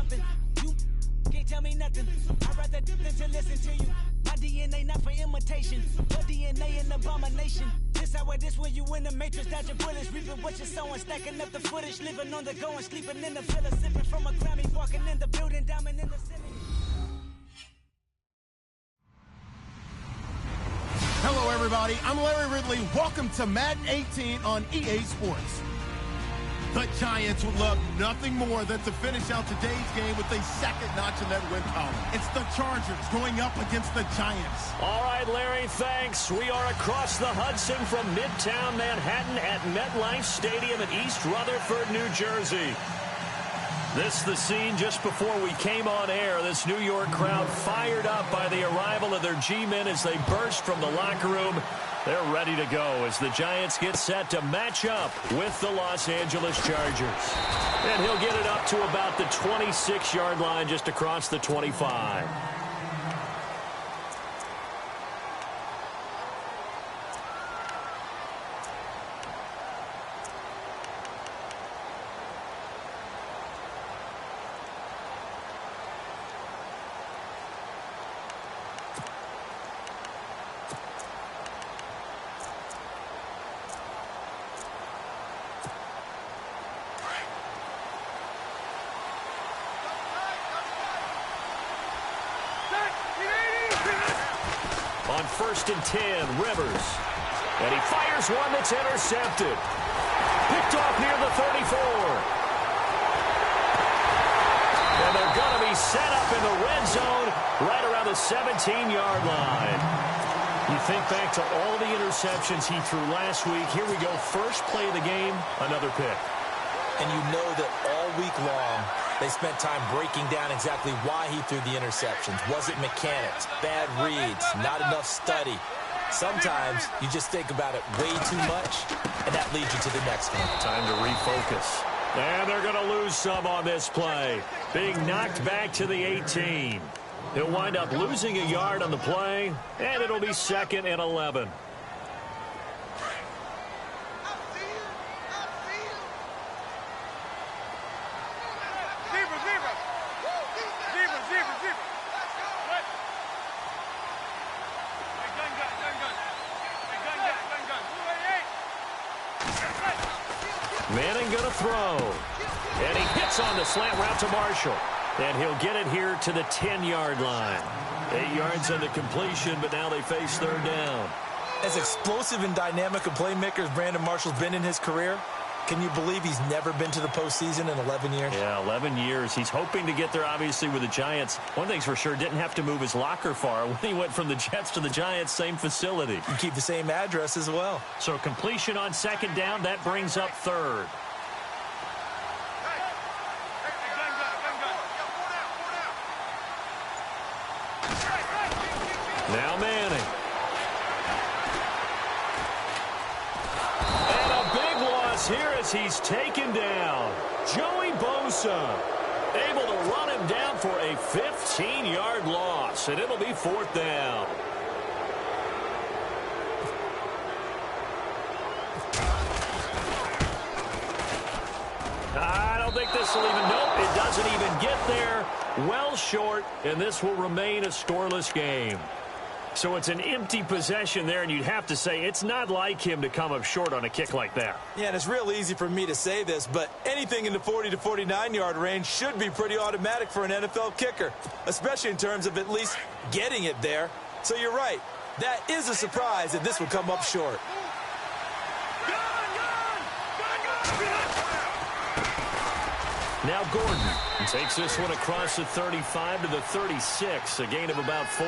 nothing. You can't tell me nothing. I'd rather than to listen to you. My DNA not for imitation. Your DNA an abomination. This how this when you in the matrix, dodging bullets, reaping what you're sowing, stacking up the footage, living on the go and sleeping in the villa, sipping from a Grammy, walking in the building, diamond in the ceiling. Hello, everybody. I'm Larry Ridley. Welcome to Madden 18 on EA Sports. The Giants would love nothing more than to finish out today's game with a second notch in that win column. It's the Chargers going up against the Giants. All right, Larry, thanks. We are across the Hudson from Midtown Manhattan at MetLife Stadium in East Rutherford, New Jersey. This the scene just before we came on air. This New York crowd fired up by the arrival of their G-men as they burst from the locker room. They're ready to go as the Giants get set to match up with the Los Angeles Chargers. And he'll get it up to about the 26-yard line just across the 25. On 1st and 10, Rivers. And he fires one that's intercepted. Picked off near the 34. And they're going to be set up in the red zone right around the 17-yard line. You think back to all the interceptions he threw last week. Here we go. First play of the game, another pick. And you know that all week long, they spent time breaking down exactly why he threw the interceptions. Was it mechanics, bad reads, not enough study? Sometimes you just think about it way too much, and that leads you to the next one. Time to refocus. And they're going to lose some on this play. Being knocked back to the 18. He'll wind up losing a yard on the play, and it'll be 2nd and 11. Manning going to throw. And he hits on the slant route to Marshall. And he'll get it here to the 10-yard line. 8 yards on the completion, but now they face 3rd down. As explosive and dynamic a playmaker as Brandon Marshall's been in his career, can you believe he's never been to the postseason in 11 years? Yeah, 11 years. He's hoping to get there, obviously, with the Giants. One thing's for sure, didn't have to move his locker far. When he went from the Jets to the Giants, same facility. You keep the same address as well. So completion on 2nd down, that brings up 3rd. Now Manning. And a big loss here as he's taken down. Joey Bosa able to run him down for a 15-yard loss, and it'll be 4th down. I don't think this will even, nope, it doesn't even get there. Well short, and this will remain a scoreless game. So it's an empty possession there, and you'd have to say it's not like him to come up short on a kick like that. Yeah, and it's real easy for me to say this, but anything in the 40 to 49-yard range should be pretty automatic for an NFL kicker, especially in terms of at least getting it there. So you're right. That is a surprise that this would come up short. Now Gordon takes this one across the 35 to the 36, a gain of about 4.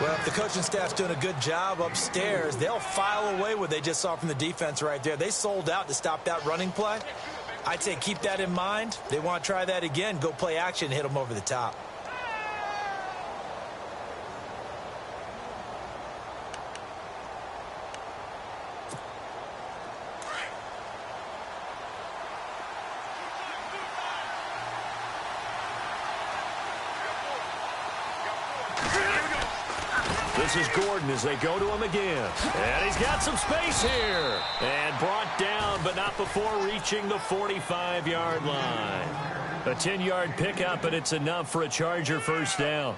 Well, if the coaching staff's doing a good job upstairs, they'll file away what they just saw from the defense right there. They sold out to stop that running play. I'd say keep that in mind. They want to try that again, go play action, hit them over the top. This is Gordon as they go to him again. And he's got some space here. And brought down, but not before reaching the 45-yard line. A 10-yard pickup, and it's enough for a Charger first down.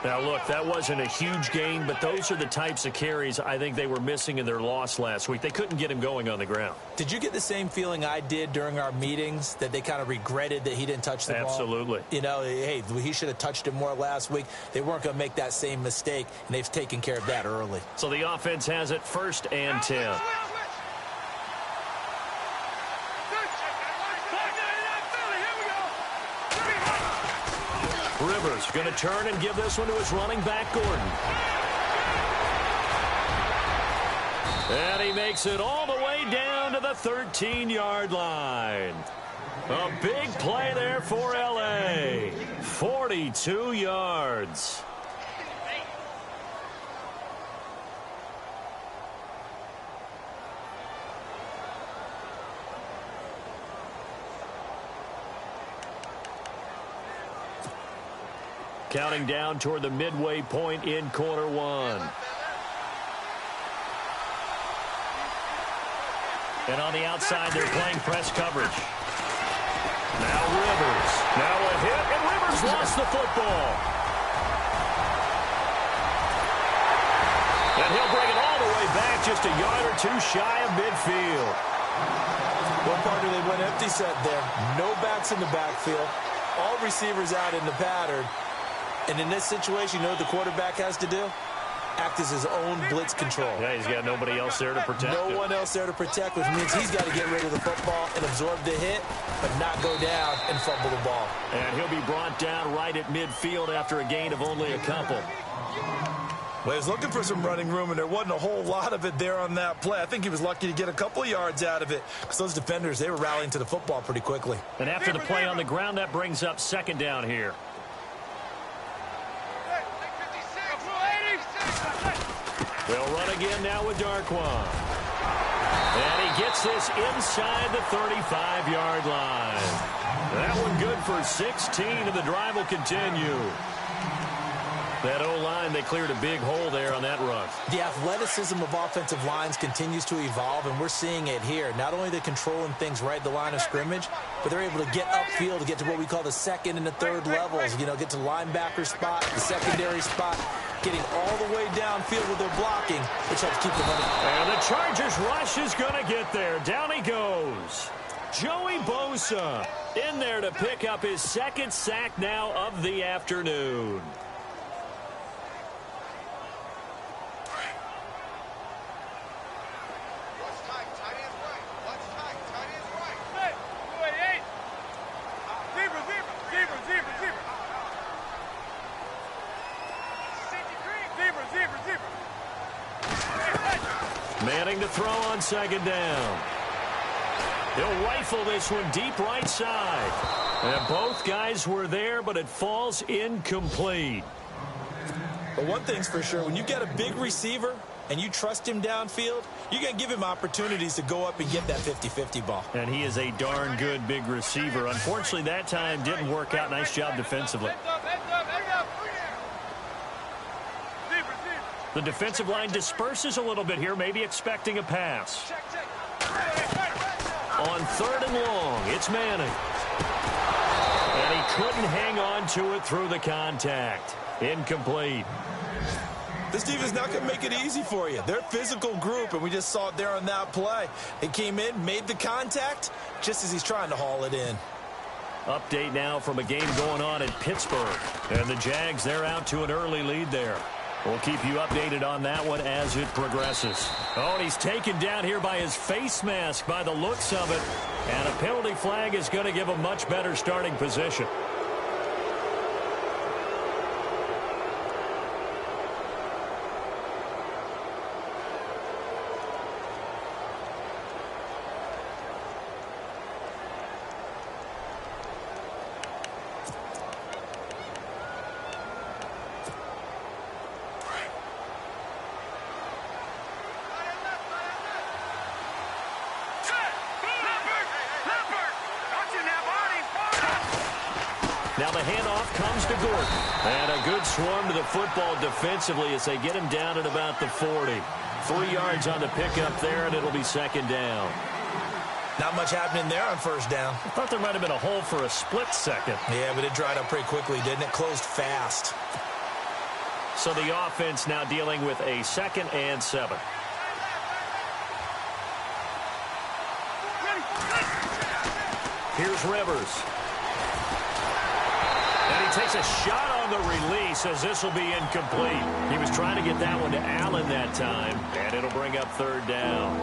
Now, look, that wasn't a huge gain, but those are the types of carries I think they were missing in their loss last week. They couldn't get him going on the ground. Did you get the same feeling I did during our meetings, that they kind of regretted that he didn't touch the ball? Absolutely. You know, hey, he should have touched it more last week. They weren't going to make that same mistake, and they've taken care of that early. So the offense has it 1st and 10. Rivers going to turn and give this one to his running back, Gordon. And he makes it all the way down to the 13-yard line. A big play there for L.A. 42 yards. Counting down toward the midway point in quarter one. And on the outside, they're playing press coverage. Now Rivers. Now a hit, and Rivers lost the football. And he'll bring it all the way back, just a yard or two shy of midfield. Well, partner, they went empty set there. No backs in the backfield. All receivers out in the pattern. And in this situation, you know what the quarterback has to do? Act as his own blitz control. Yeah, he's got nobody else there to protect him. No one else there to protect, which means he's got to get rid of the football and absorb the hit, but not go down and fumble the ball. And he'll be brought down right at midfield after a gain of only a couple. Well, he was looking for some running room, and there wasn't a whole lot of it there on that play. I think he was lucky to get a couple of yards out of it, because those defenders, they were rallying to the football pretty quickly. And after the play on the ground, that brings up 2nd down here. They'll run again now with Darquan. And he gets this inside the 35-yard line. That one good for 16, and the drive will continue. That O-line, they cleared a big hole there on that run. The athleticism of offensive lines continues to evolve, and we're seeing it here. Not only are they controlling things right at the line of scrimmage, but they're able to get upfield to get to what we call the 2nd and the 3rd levels. You know, get to the linebacker spot, the secondary spot, getting all the way downfield with their blocking, which helps keep them running. And the Chargers rush is going to get there. Down he goes. Joey Bosa in there to pick up his 2nd sack now of the afternoon. Manning to throw on 2nd down. He'll rifle this one deep right side. And both guys were there, but it falls incomplete. But one thing's for sure, when you get a big receiver and you trust him downfield, you're going to give him opportunities to go up and get that 50-50 ball. And he is a darn good big receiver. Unfortunately, that time didn't work out. Nice job defensively. The defensive line disperses a little bit here, maybe expecting a pass. On 3rd and long, it's Manning. And he couldn't hang on to it through the contact. Incomplete. This defense is not going to make it easy for you. They're a physical group, and we just saw it there on that play. It came in, made the contact, just as he's trying to haul it in. Update now from a game going on in Pittsburgh. And the Jags, they're out to an early lead there. We'll keep you updated on that one as it progresses. Oh, and he's taken down here by his face mask by the looks of it. And a penalty flag is going to give a much better starting position. Now the handoff comes to Gordon. And a good swarm to the football defensively as they get him down at about the 40. 3 yards on the pickup there, and it'll be 2nd down. Not much happening there on first down. I thought there might have been a hole for a split second. Yeah, but it dried up pretty quickly, didn't it? Closed fast. So the offense now dealing with a 2nd and 7. Here's Rivers. And he takes a shot on the release as this will be incomplete. He was trying to get that one to Allen that time, and it'll bring up 3rd down.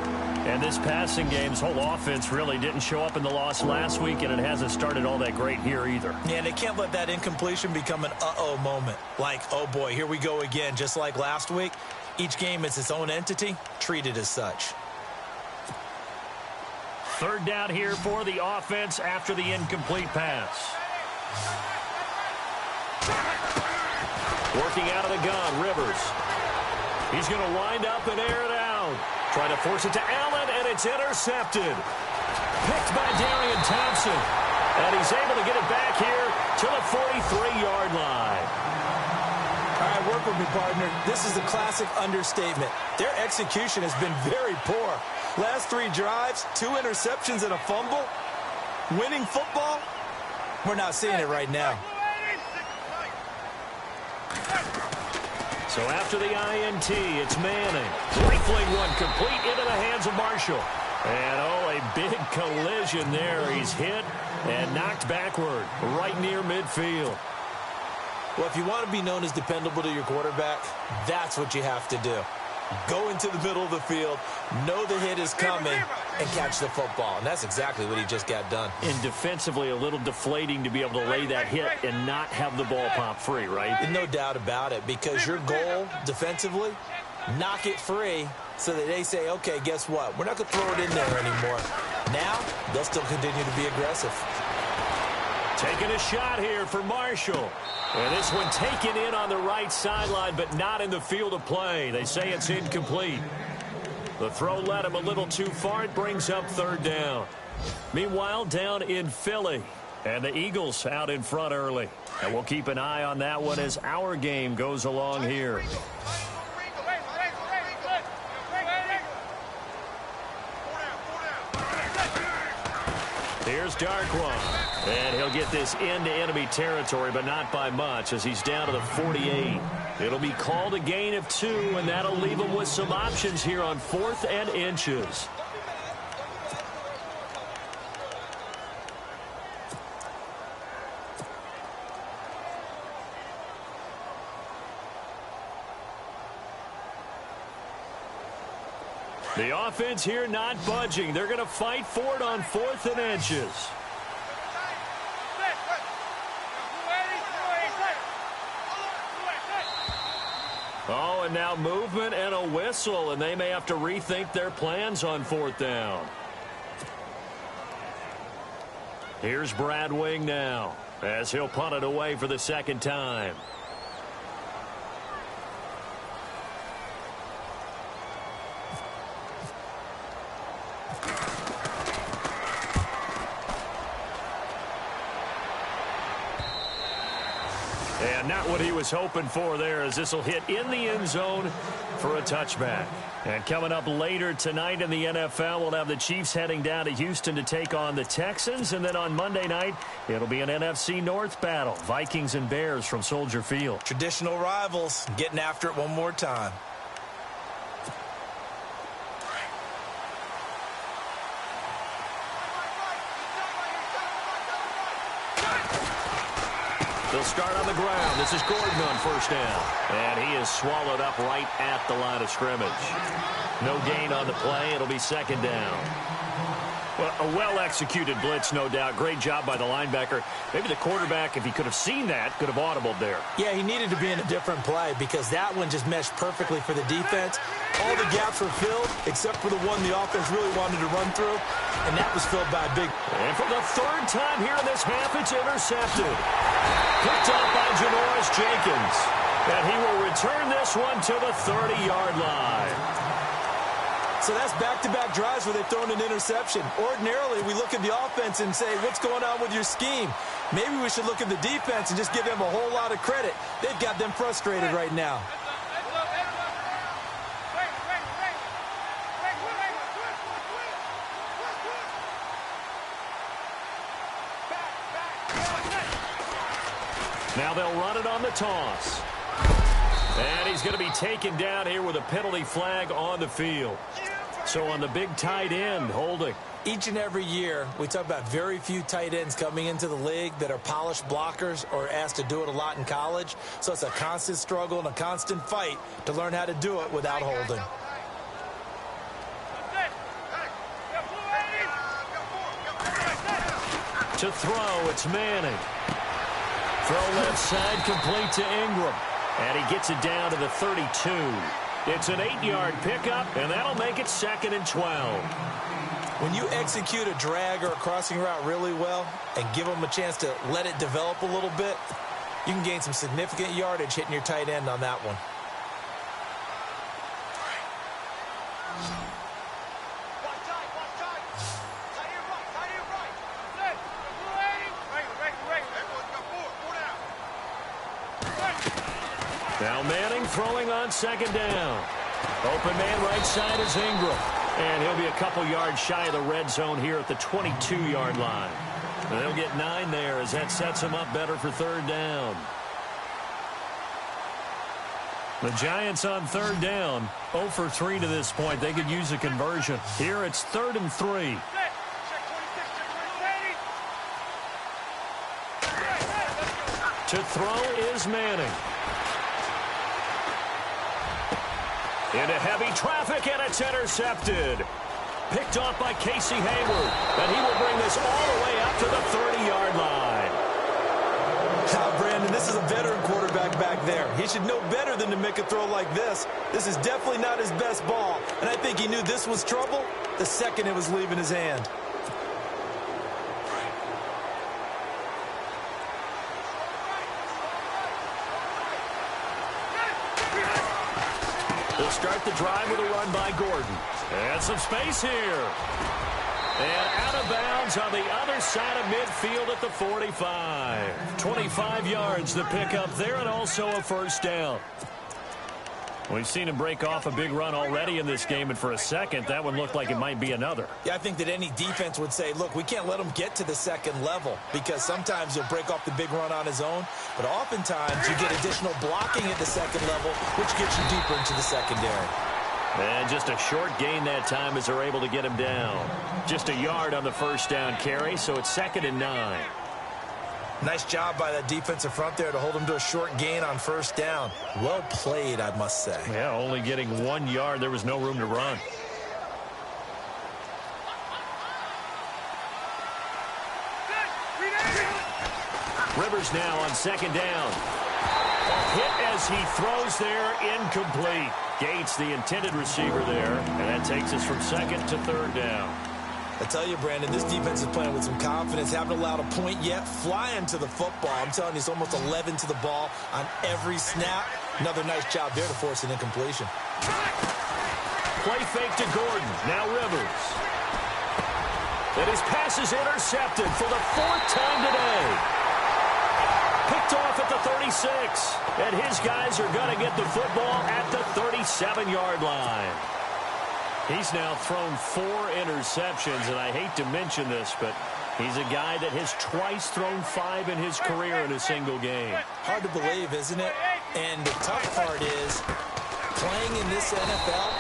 And this passing game's whole offense really didn't show up in the loss last week, and it hasn't started all that great here either. Yeah, they can't let that incompletion become an uh-oh moment. Like, oh boy, here we go again, just like last week. Each game is its own entity, treated as such. 3rd down here for the offense after the incomplete pass. Working out of the gun, Rivers. He's going to wind up and air it out. Trying to force it to Allen, and it's intercepted. Picked by Darian Thompson. And he's able to get it back here to the 43-yard line. All right, work with me, partner. This is a classic understatement. Their execution has been very poor. Last 3 drives, 2 interceptions and a fumble. Winning football? We're not seeing it right now. So after the INT, it's Manning. Rifling one complete into the hands of Marshall. And, oh, a big collision there. He's hit and knocked backward right near midfield. Well, if you want to be known as dependable to your quarterback, that's what you have to do. Go into the middle of the field, know the hit is coming, and catch the football. And that's exactly what he just got done. And defensively, a little deflating to be able to lay that hit and not have the ball pop free, right? And no doubt about it, because your goal defensively, knock it free so that they say, okay, guess what? We're not going to throw it in there anymore. Now, they'll still continue to be aggressive. Taking a shot here for Marshall. And this one taken in on the right sideline, but not in the field of play. They say it's incomplete. The throw led him a little too far. It brings up 3rd down. Meanwhile, down in Philly. And the Eagles out in front early. And we'll keep an eye on that one as our game goes along here. Here's Darkwan. And he'll get this into enemy territory, but not by much as he's down to the 48. It'll be called a gain of 2, and that'll leave him with some options here on 4th and inches. The offense here not budging. They're going to fight for it on 4th and inches. Oh, and now movement and a whistle, and they may have to rethink their plans on 4th down. Here's Brad Wing now as he'll punt it away for the 2nd time. And not what he was hoping for there, as this will hit in the end zone for a touchback. And coming up later tonight in the NFL, we'll have the Chiefs heading down to Houston to take on the Texans. And then on Monday night, it'll be an NFC North battle. Vikings and Bears from Soldier Field. Traditional rivals getting after it one more time. They'll start on the ground. This is Gordon on 1st down. And he is swallowed up right at the line of scrimmage. No gain on the play. It'll be 2nd down. Well, a well-executed blitz, no doubt. Great job by the linebacker. Maybe the quarterback, if he could have seen that, could have audibled there. Yeah, he needed to be in a different play because that one just meshed perfectly for the defense. All the gaps were filled except for the one the offense really wanted to run through, and that was filled by a big... And for the 3rd time here in this half, it's intercepted. Picked up by Janoris Jenkins. And he will return this one to the 30-yard line. So that's back-to-back drives where they've thrown an interception. Ordinarily, we look at the offense and say, what's going on with your scheme? Maybe we should look at the defense and just give them a whole lot of credit. They've got them frustrated right now. Now they'll run it on the toss. And he's going to be taken down here with a penalty flag on the field. So on the big tight end, holding. Each and every year, we talk about very few tight ends coming into the league that are polished blockers or asked to do it a lot in college. So it's a constant struggle and a constant fight to learn how to do it without holding. To throw, it's Manning. Throw left side, complete to Ingram. And he gets it down to the 32. It's an 8-yard pickup, and that'll make it 2nd and 12. When you execute a drag or a crossing route really well and give them a chance to let it develop a little bit, you can gain some significant yardage hitting your tight end on that one. Now Manning throwing on 2nd down. Open man right side is Ingram. And he'll be a couple yards shy of the red zone here at the 22-yard line. And they'll get 9 there as that sets him up better for 3rd down. The Giants on 3rd down, 0 for 3 to this point. They could use a conversion. Here it's 3rd and 3. To throw is Manning. Into heavy traffic, and it's intercepted. Picked off by Casey Hayward, and he will bring this all the way up to the 30-yard line. Now, Brandon, this is a veteran quarterback back there. He should know better than to make a throw like this. This is definitely not his best ball, and I think he knew this was trouble the second it was leaving his hand. They'll start the drive with a run by Gordon. And some space here. And out of bounds on the other side of midfield at the 45. 25 yards to pick up there, and also a 1st down. We've seen him break off a big run already in this game, and for a second, that one looked like it might be another. Yeah, I think that any defense would say, look, we can't let him get to the 2nd level, because sometimes he'll break off the big run on his own, but oftentimes you get additional blocking at the 2nd level, which gets you deeper into the secondary. And just a short gain that time as they're able to get him down. Just a yard on the 1st down carry, so it's 2nd and 9. Nice job by that defensive front there to hold him to a short gain on 1st down. Well played, I must say. Yeah, only getting 1 yard. There was no room to run. Rivers now on 2nd down. A hit as he throws there, incomplete. Gates, the intended receiver there, and that takes us from 2nd to 3rd down. I tell you, Brandon, this defense is playing with some confidence. Haven't allowed a point yet. Flying to the football. I'm telling you, it's almost 11 to the ball on every snap. Another nice job there to force an incompletion. Play fake to Gordon. Now Rivers. And his pass is intercepted for the 4th time today. Picked off at the 36. And his guys are going to get the football at the 37-yard line. He's now thrown 4 interceptions, and I hate to mention this, but he's a guy that has twice thrown 5 in his career in a single game. Hard to believe, isn't it? And the tough part is, playing in this NFL,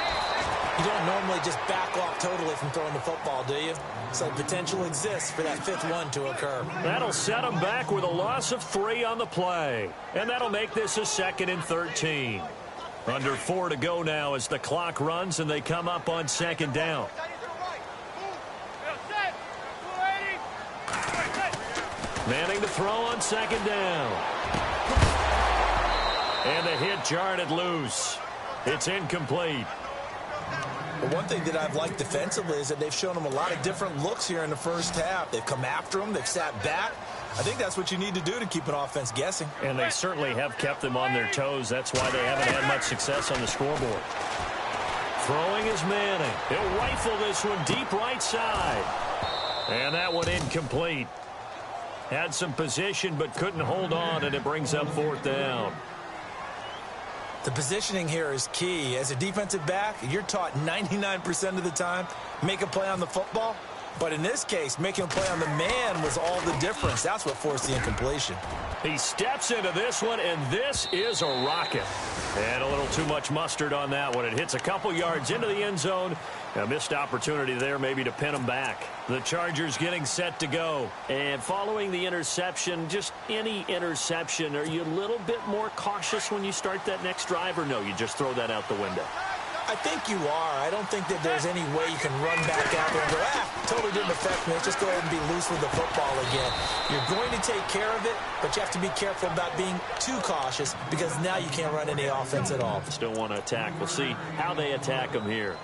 you don't normally just back off totally from throwing the football, do you? So potential exists for that 5th one to occur. That'll set him back with a loss of 3 on the play, and that'll make this a 2nd and 13. Under 4 to go now as the clock runs and they come up on 2nd down. Manning to throw on 2nd down. And the hit jarred it loose. It's incomplete. But one thing that I've liked defensively is that they've shown them a lot of different looks here in the 1st half. They've come after them. They've sat back. I think that's what you need to do to keep an offense guessing. And they certainly have kept them on their toes. That's why they haven't had much success on the scoreboard. Throwing is Manning. He'll rifle this one deep right side. And that one incomplete. Had some position but couldn't hold on, and it brings up 4th down. The positioning here is key. As a defensive back, you're taught 99% of the time, make a play on the football, But in this case, making a play on the man was all the difference. That's what forced the incompletion. He steps into this one, and this is a rocket. And a little too much mustard on that one. It hits a couple yards into the end zone. A missed opportunity there maybe to pin him back. The Chargers getting set to go. And following the interception, just any interception, are you a little bit more cautious when you start that next drive, or no, you just throw that out the window? I think you are. I don't think that there's any way you can run back out there and go, totally didn't affect me. Let's just go ahead and be loose with the football again. You're going to take care of it, but you have to be careful about being too cautious because now you can't run any offense at all. Still want to attack. We'll see how they attack them here.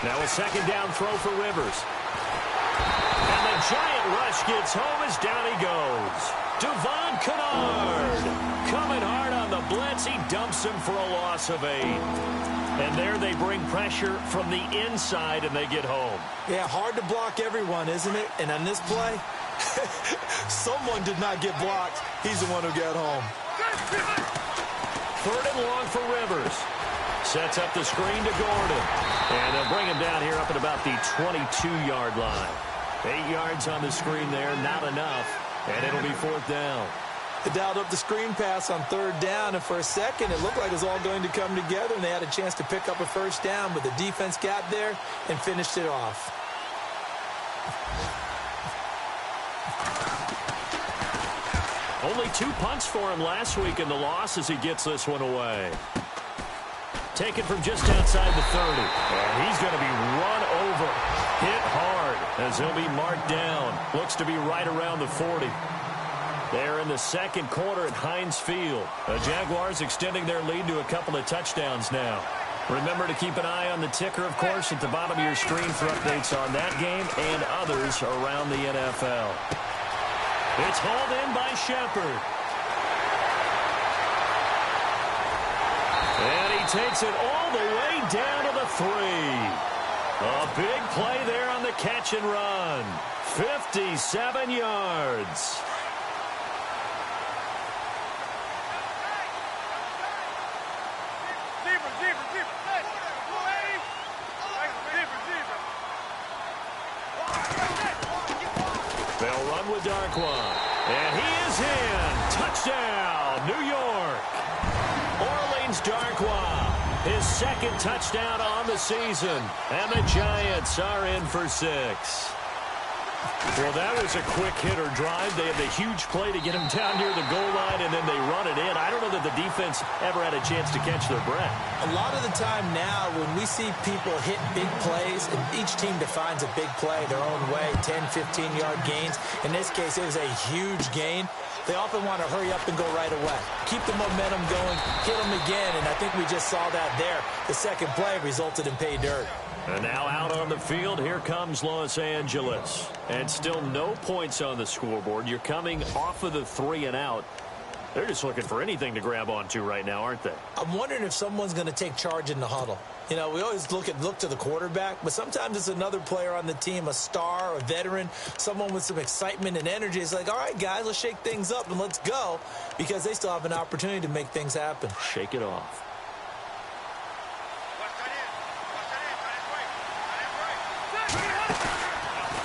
Now a second down throw for Rivers. And the giant rush gets home as down he goes. Devon Kennard coming hard on the blitz. He dumps him for a loss of 8. And there they bring pressure from the inside, and they get home. Yeah, hard to block everyone, isn't it? And on this play, someone did not get blocked. He's the one who got home. 3rd and long for Rivers. Sets up the screen to Gordon. And they'll bring him down here up at about the 22-yard line. 8 yards on the screen there, not enough. And it'll be 4th down. They dialed up the screen pass on 3rd down, and for a second it looked like it was all going to come together, and they had a chance to pick up a 1st down, but the defense got there and finished it off. Only 2 punts for him last week in the loss as he gets this one away. Taken from just outside the 30. And he's going to be run over. Hit hard as he'll be marked down. Looks to be right around the 40. They're in the second quarter at Heinz Field. The Jaguars extending their lead to a couple of touchdowns now. Remember to keep an eye on the ticker, of course, at the bottom of your screen for updates on that game and others around the NFL. It's hauled in by Shepard. And he takes it all the way down to the 3. A big play there on the catch and run. 57 yards. They'll run with Darkwa. And he is in. Touchdown, New York. Orleans Darkwa, his 2nd touchdown on the season. And the Giants are in for 6. Well, that was a quick hitter drive. They had the huge play to get him down near the goal line, and then they run it in. I don't know that the defense ever had a chance to catch their breath. A lot of the time now when we see people hit big plays, and each team defines a big play their own way, 10, 15-yard gains. In this case, it was a huge gain. They often want to hurry up and go right away. Keep the momentum going, hit them again, and I think we just saw that there. The second play resulted in pay dirt. And now out on the field, here comes Los Angeles. And still no points on the scoreboard. You're coming off of the 3 and out. They're just looking for anything to grab onto right now, aren't they? I'm wondering if someone's going to take charge in the huddle. You know, we always look to the quarterback, but sometimes it's another player on the team, a star, a veteran, someone with some excitement and energy. It's like, all right, guys, let's shake things up and let's go, because they still have an opportunity to make things happen. Shake it off.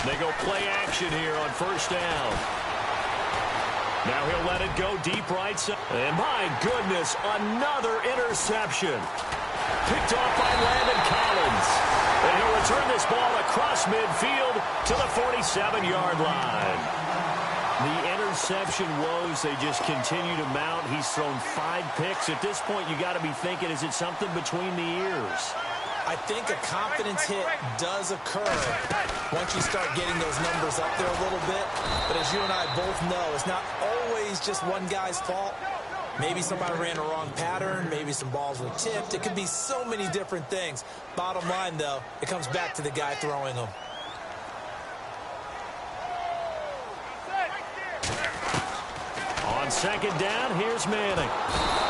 They go play action here on 1st down. Now he'll let it go deep right side. And my goodness, another interception. Picked off by Landon Collins. And he'll return this ball across midfield to the 47-yard line. The interception woes, they just continue to mount. He's thrown 5 picks. At this point, you got to be thinking, is it something between the ears? I think a confidence hit does occur once you start getting those numbers up there a little bit. But as you and I both know, it's not always just one guy's fault. Maybe somebody ran a wrong pattern. Maybe some balls were tipped. It could be so many different things. Bottom line, though, it comes back to the guy throwing them. On 2nd down, here's Manning.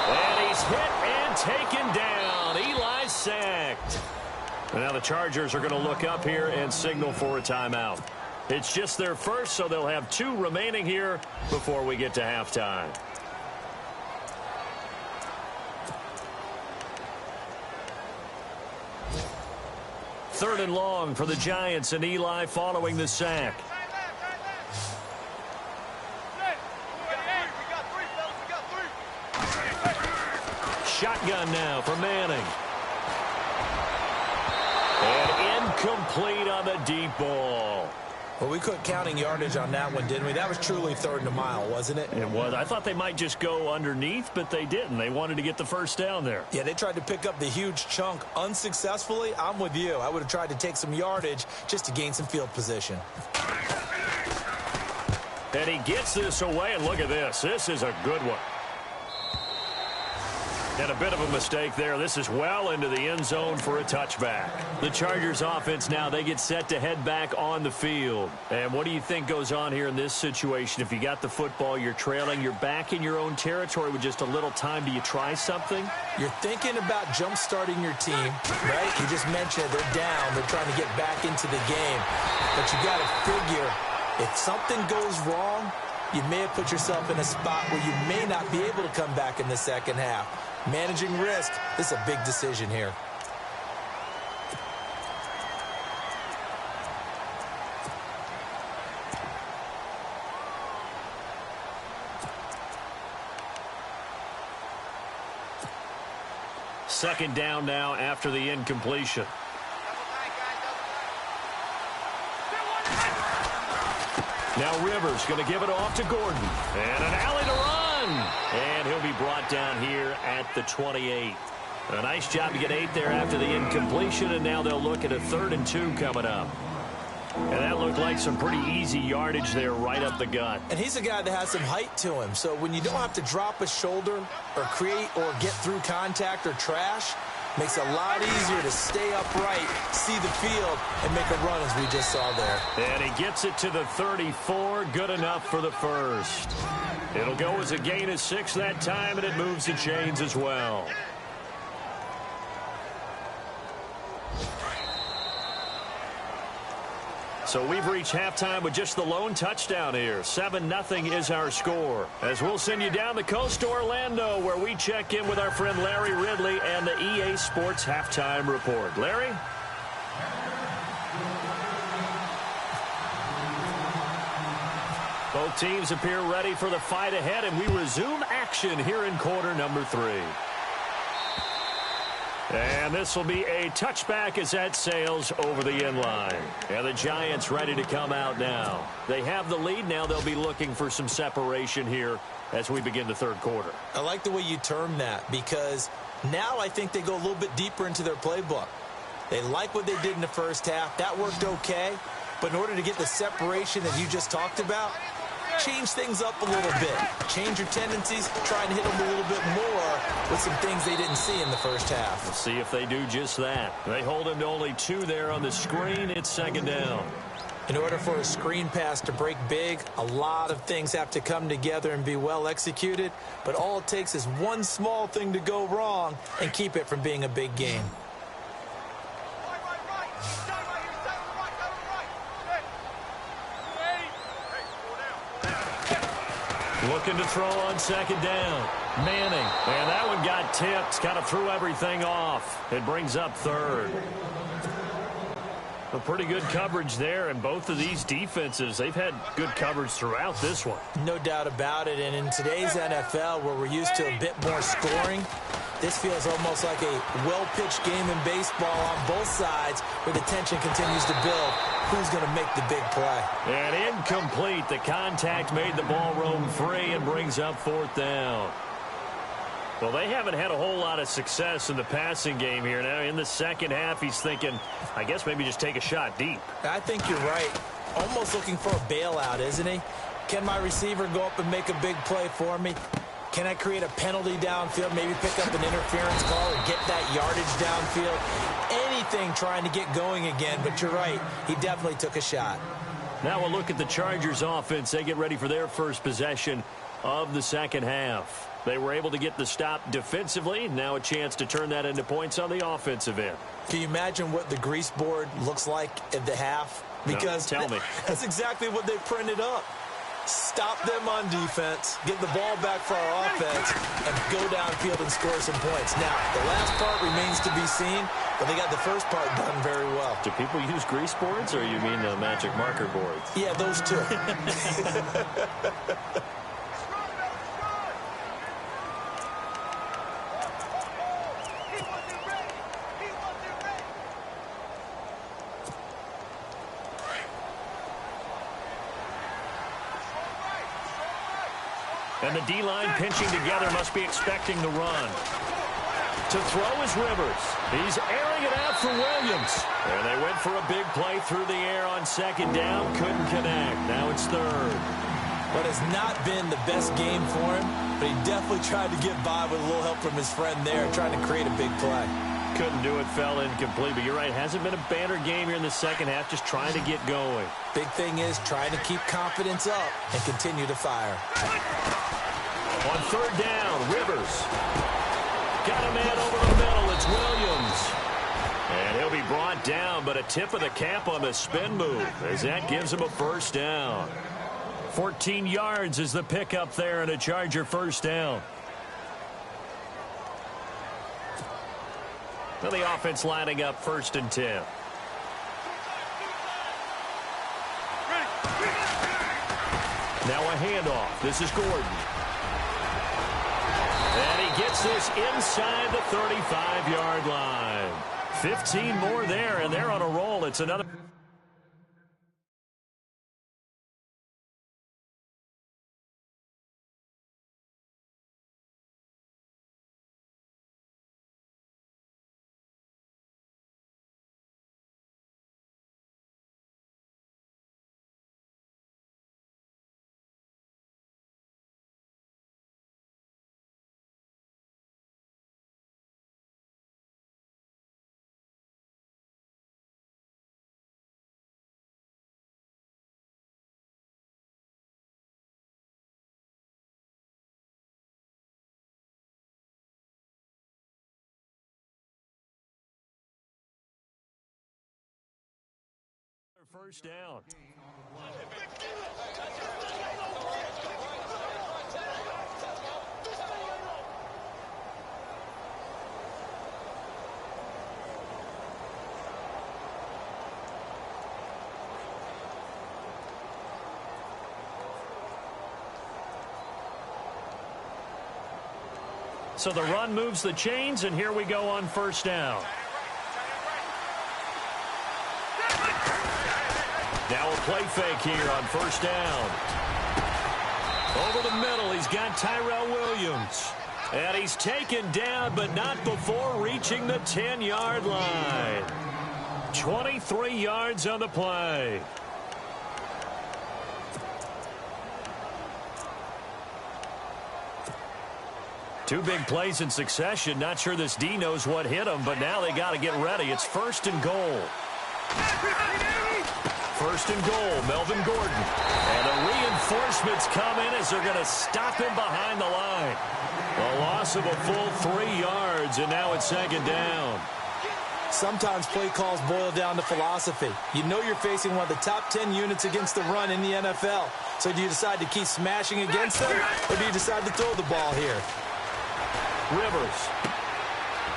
And he's hit and taken down. Eli sacked. And now the Chargers are going to look up here and signal for a timeout. It's just their first, so they'll have 2 remaining here before we get to halftime. Third and long for the Giants, and Eli following the sack. Shotgun now for Manning. And incomplete on the deep ball. Well, we quit counting yardage on that one, didn't we? That was truly 3rd and a mile, wasn't it? It was. I thought they might just go underneath, but they didn't. They wanted to get the first down there. Yeah, they tried to pick up the huge chunk unsuccessfully. I'm with you. I would have tried to take some yardage just to gain some field position. And he gets this away, and look at this. This is a good one. And a bit of a mistake there. This is well into the end zone for a touchback. The Chargers offense now, they get set to head back on the field. And what do you think goes on here in this situation? If you got the football, you're trailing, you're back in your own territory with just a little time. Do you try something? You're thinking about jump-starting your team, right? You just mentioned it. They're down. They're trying to get back into the game. But you got to figure, if something goes wrong, you may have put yourself in a spot where you may not be able to come back in the second half. Managing risk, this is a big decision here. Second down now after the incompletion. Now Rivers going to give it off to Gordon. And an alley to run. And he'll be brought down here at the 28. A nice job to get 8 there after the incompletion. And now they'll look at a 3rd and 2 coming up. And that looked like some pretty easy yardage there right up the gut. And he's a guy that has some height to him. So when you don't have to drop a shoulder or create or get through contact or trash, makes it a lot easier to stay upright, see the field, and make a run as we just saw there. And he gets it to the 34. Good enough for the first. It'll go as a gain of 6 that time, and it moves the chains as well. So we've reached halftime with just the lone touchdown here. 7-0 is our score. As we'll send you down the coast to Orlando, where we check in with our friend Larry Ridley and the EA Sports Halftime Report. Larry? Both teams appear ready for the fight ahead, and we resume action here in quarter number 3. And this will be a touchback as that sails over the end line. And the Giants ready to come out now. They have the lead. Now they'll be looking for some separation here as we begin the 3rd quarter. I like the way you term that, because now I think they go a little bit deeper into their playbook. They like what they did in the first half. That worked okay. But in order to get the separation that you just talked about, change things up a little bit. Change your tendencies, try and hit them a little bit more with some things they didn't see in the first half. We'll see if they do just that. They hold him to only 2 there on the screen. It's 2nd down. In order for a screen pass to break big, a lot of things have to come together and be well executed. But all it takes is one small thing to go wrong and keep it from being a big gain. Looking to throw on 2nd down. Manning. And that one got tipped. Kind of threw everything off. It brings up 3rd. A pretty good coverage there, and both of these defenses, they've had good coverage throughout this one. No doubt about it, and in today's NFL, where we're used to a bit more scoring, this feels almost like a well-pitched game in baseball on both sides, where the tension continues to build. Who's going to make the big play? And incomplete. The contact made the ball roam free and brings up 4th down. Well, they haven't had a whole lot of success in the passing game here. Now, in the second half, he's thinking, I guess maybe just take a shot deep. I think you're right. Almost looking for a bailout, isn't he? Can my receiver go up and make a big play for me? Can I create a penalty downfield, maybe pick up an interference call and get that yardage downfield? Anything trying to get going again, but you're right. He definitely took a shot. Now we'll look at the Chargers offense. They get ready for their first possession of the second half. They were able to get the stop defensively. Now a chance to turn that into points on the offensive end. Can you imagine what the grease board looks like at the half? Because no, tell me. That's exactly what they printed up. Stop them on defense, get the ball back for our offense, and go downfield and score some points. Now, the last part remains to be seen, but they got the first part done very well. Do people use grease boards, or you mean magic marker boards? Yeah, those two. And the D-line pinching together must be expecting the run. To throw is Rivers. He's airing it out for Williams. And they went for a big play through the air on second down. Couldn't connect. Now it's third. But it's not been the best game for him, but he definitely tried to get by with a little help from his friend there, trying to create a big play. Couldn't do it, fell incomplete. But you're right, hasn't been a banner game here in the second half, just trying to get going. Big thing is trying to keep confidence up and continue to fire. On third down, Rivers. Got a man over the middle. It's Williams. And he'll be brought down, but a tip of the cap on the spin move, as that gives him a first down. 14 yards is the pickup there, and a Charger first down. Well, the offense lining up 1st and 10. Now a handoff. This is Gordon. And he gets this inside the 35-yard line. 15 more there, and they're on a roll. It's another. First down. So the run moves the chains, and here we go on first down. Now a play fake here on first down. Over the middle, he's got Tyrell Williams. And he's taken down, but not before reaching the 10-yard line. 23 yards on the play. Two big plays in succession. Not sure this D knows what hit him, but now they got to get ready. It's 1st and goal. 1st and goal, Melvin Gordon. And the reinforcements come in as they're going to stop him behind the line. A loss of a full 3 yards, and now it's 2nd down. Sometimes play calls boil down to philosophy. You know you're facing one of the top 10 units against the run in the NFL. So do you decide to keep smashing against them, or do you decide to throw the ball here? Rivers.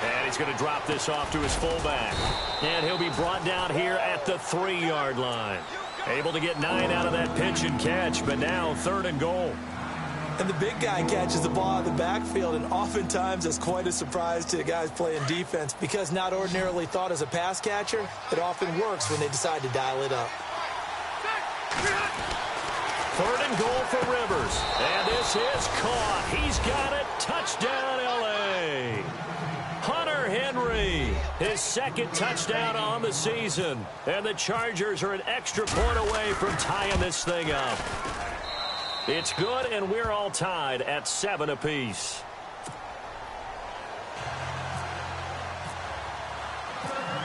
And he's going to drop this off to his fullback. And he'll be brought down here at the 3-yard line. Able to get 9 out of that pitch and catch, but now 3rd and goal. And the big guy catches the ball out of the backfield, and oftentimes it's quite a surprise to the guys playing defense, because not ordinarily thought as a pass catcher, it often works when they decide to dial it up. 3rd and goal for Rivers. And this is caught. He's got it. Touchdown, L.A. Hunter Henry, his 2nd touchdown on the season. And the Chargers are an extra point away from tying this thing up. It's good, and we're all tied at 7 apiece.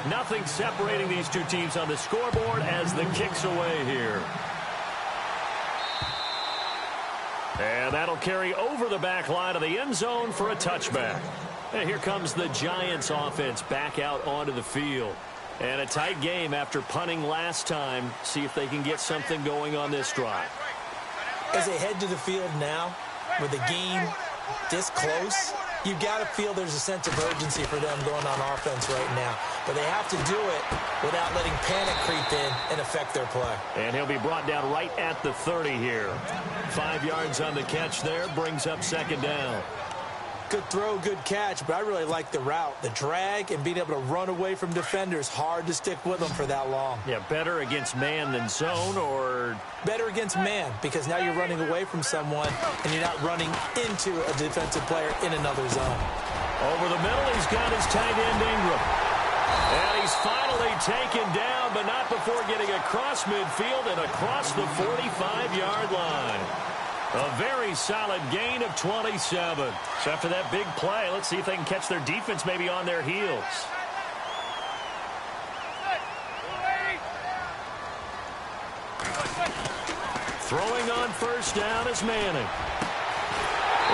Nothing separating these two teams on the scoreboard as the kick's away here. And that'll carry over the back line of the end zone for a touchback. And here comes the Giants offense back out onto the field. And a tight game after punting last time. See if they can get something going on this drive. As they head to the field now, with the game this close, you've got to feel there's a sense of urgency for them going on offense right now. But they have to do it without letting panic creep in and affect their play. And he'll be brought down right at the 30 here. 5 yards on the catch there, brings up second down. Good throw, good catch, but I really like the route. The drag and being able to run away from defenders, hard to stick with them for that long. Yeah, better against man than zone, or? Better against man, because now you're running away from someone and you're not running into a defensive player in another zone. Over the middle, he's got his tight end Ingram. And he's finally taken down, but not before getting across midfield and across the 45-yard line. A very solid gain of 27. So after that big play, let's see if they can catch their defense maybe on their heels. Throwing on first down is Manning.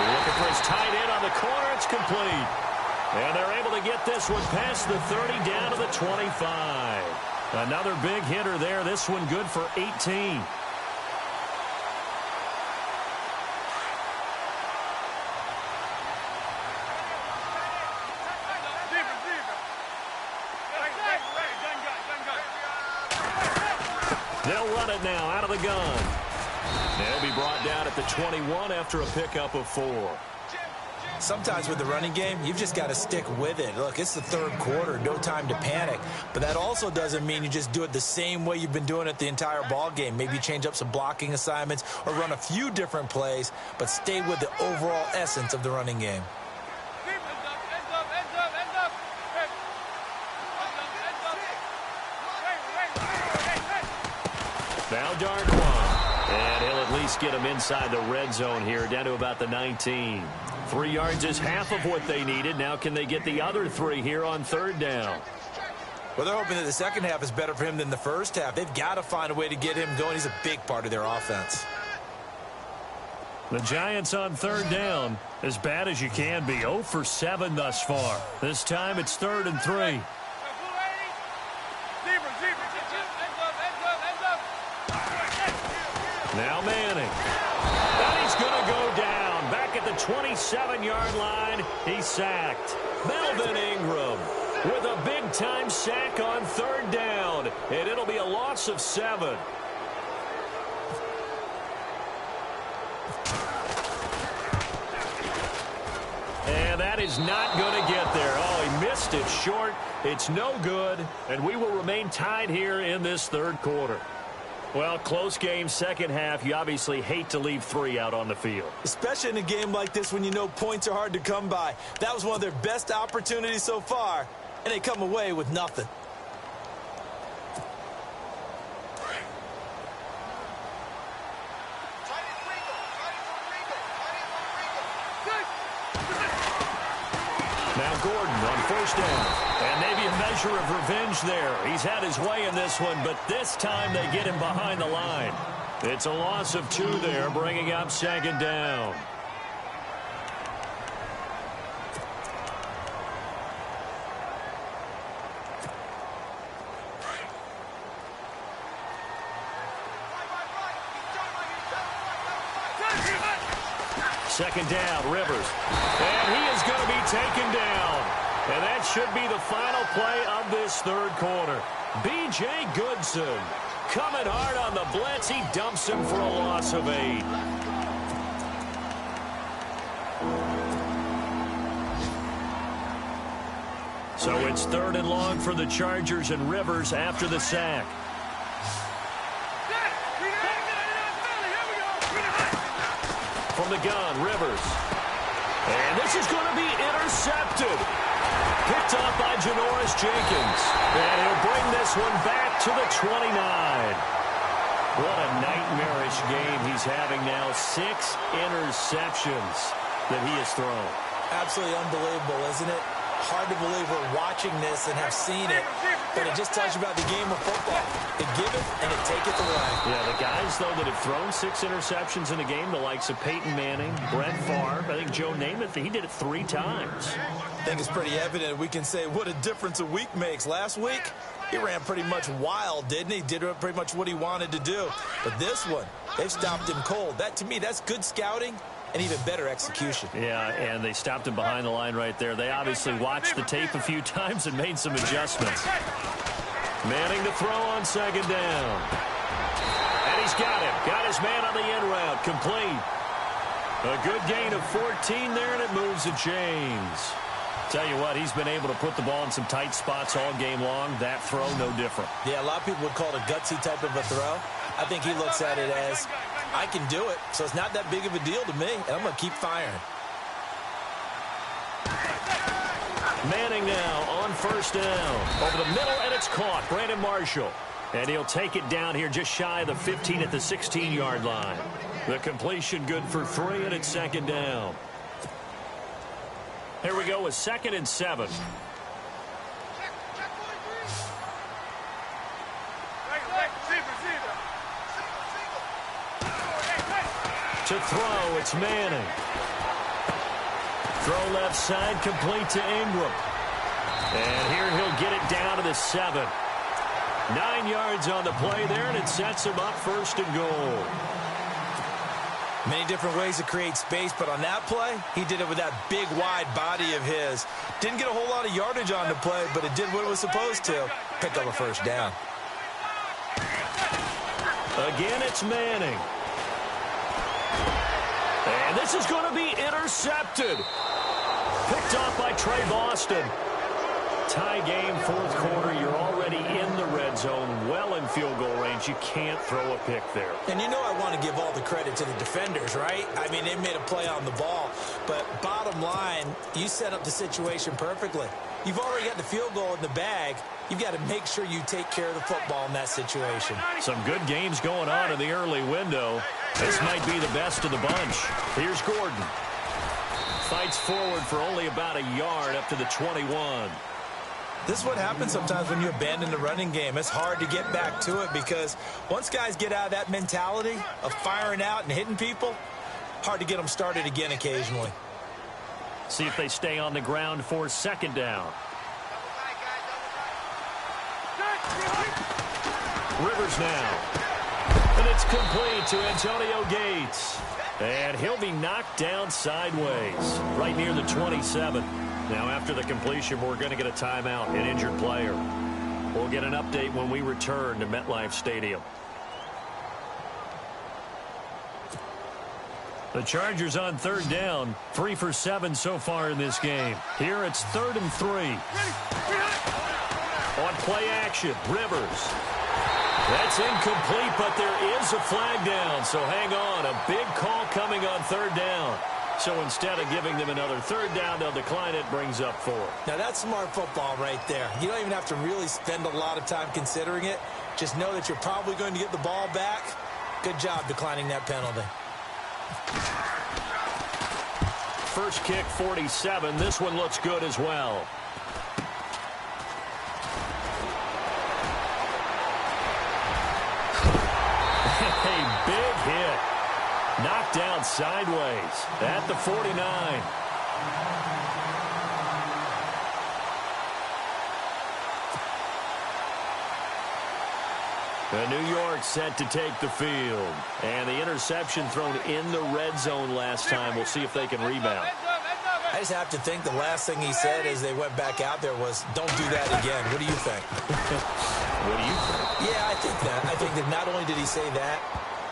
Looking for his tight end on the corner. It's complete. And they're able to get this one past the 30 down to the 25. Another big hitter there. This one good for 18. They'll run it now out of the gun. They'll be brought down at the 21 after a pickup of 4. Sometimes with the running game, you've just got to stick with it. Look, it's the third quarter, no time to panic. But that also doesn't mean you just do it the same way you've been doing it the entire ball game. Maybe change up some blocking assignments or run a few different plays, but stay with the overall essence of the running game. Now Darnell, and he'll at least get him inside the red zone here, down to about the 19. 3 yards is half of what they needed. Now can they get the other 3 here on third down? Well, they're hoping that the second half is better for him than the first half. They've got to find a way to get him going. He's a big part of their offense. The Giants on third down, as bad as you can be. 0 for 7 thus far. This time it's 3rd and 3. Now Manning. And he's going to go down. Back at the 27-yard line, he's sacked. Melvin Ingram with a big-time sack on third down. And it'll be a loss of 7. And that is not going to get there. Oh, he missed it short. It's no good. And we will remain tied here in this third quarter. Well, close game, second half. You obviously hate to leave 3 out on the field. Especially in a game like this when you know points are hard to come by. That was one of their best opportunities so far, and they come away with nothing. Now Gordon on first down. And maybe a measure of revenge there. He's had his way in this one, but this time they get him behind the line. It's a loss of 2 there, bringing up second down. Second down, Rivers. And he is going to be taken down. And that should be the final play of this third quarter. B.J. Goodson coming hard on the blitz. He dumps him for a loss of 8. So it's 3rd and long for the Chargers, and Rivers after the sack. From the gun, Rivers. And this is going to be intercepted. Picked off by Janoris Jenkins. And he'll bring this one back to the 29. What a nightmarish game he's having now. 6 interceptions that he has thrown. Absolutely unbelievable, isn't it? Hard to believe we're watching this and have seen it, but it just tells you about the game of football. It giveth and it taketh away. Yeah, the guys, though, that have thrown 6 interceptions in a game, the likes of Peyton Manning, Brett Favre, I think Joe Namath, he did it 3 times. I think it's pretty evident. We can say what a difference a week makes. Last week, he ran pretty much wild, didn't he? Did pretty much what he wanted to do. But this one, they've stopped him cold. That, to me, that's good scouting and even better execution. Yeah, and they stopped him behind the line right there. They obviously watched the tape a few times and made some adjustments. Manning to throw on 2nd down. And he's got him. Got his man on the end route. Complete. A good gain of 14 there, and it moves the chains. Tell you what, he's been able to put the ball in some tight spots all game long. That throw, no different. Yeah, a lot of people would call it a gutsy type of a throw. I think he looks at it as, I can do it, so it's not that big of a deal to me, and I'm going to keep firing. Manning now on 1st down. Over the middle, and it's caught. Brandon Marshall. And he'll take it down here just shy of the 15 at the 16-yard line. The completion good for 3, and it's 2nd down. Here we go with 2nd and 7. To throw, it's Manning. Throw left side, complete to Ingram. And here he'll get it down to the 7. 9 yards on the play there, and it sets him up 1st and goal. Many different ways to create space, but on that play, he did it with that big, wide body of his. Didn't get a whole lot of yardage on the play, but it did what it was supposed to. Pick up a 1st down. Again, it's Manning. And this is going to be intercepted. Picked off by Trey Boston. Tie game, 4th quarter. You're already in the red zone, well in field goal range. You can't throw a pick there. And you know I want to give all the credit to the defenders, right? I mean, they made a play on the ball. But bottom line, you set up the situation perfectly. You've already got the field goal in the bag. You've got to make sure you take care of the football in that situation. Some good games going on in the early window. This might be the best of the bunch. Here's Gordon. Fights forward for only about a yard up to the 21. This is what happens sometimes when you abandon the running game. It's hard to get back to it because once guys get out of that mentality of firing out and hitting people, hard to get them started again occasionally. See if they stay on the ground for 2nd down. Rivers now. And it's complete to Antonio Gates. And he'll be knocked down sideways right near the 27. Now, after the completion, we're going to get a timeout, an injured player. We'll get an update when we return to MetLife Stadium. The Chargers on 3rd down, 3 for 7 so far in this game. Here it's 3rd and 3. On play action, Rivers. That's incomplete, but there is a flag down, so hang on. A big call coming on 3rd down. So instead of giving them another 3rd down, they'll decline it, brings up 4. Now, that's smart football right there. You don't even have to really spend a lot of time considering it. Just know that you're probably going to get the ball back. Good job declining that penalty. First kick, 47. This one looks good as well. A big hit. Knocked down sideways at the 49. New York set to take the field. And the interception thrown in the red zone last time. We'll see if they can rebound. I just have to think the last thing he said as they went back out there was, don't do that again. What do you think? What do you think? Yeah, I think that. I think that not only did he say that,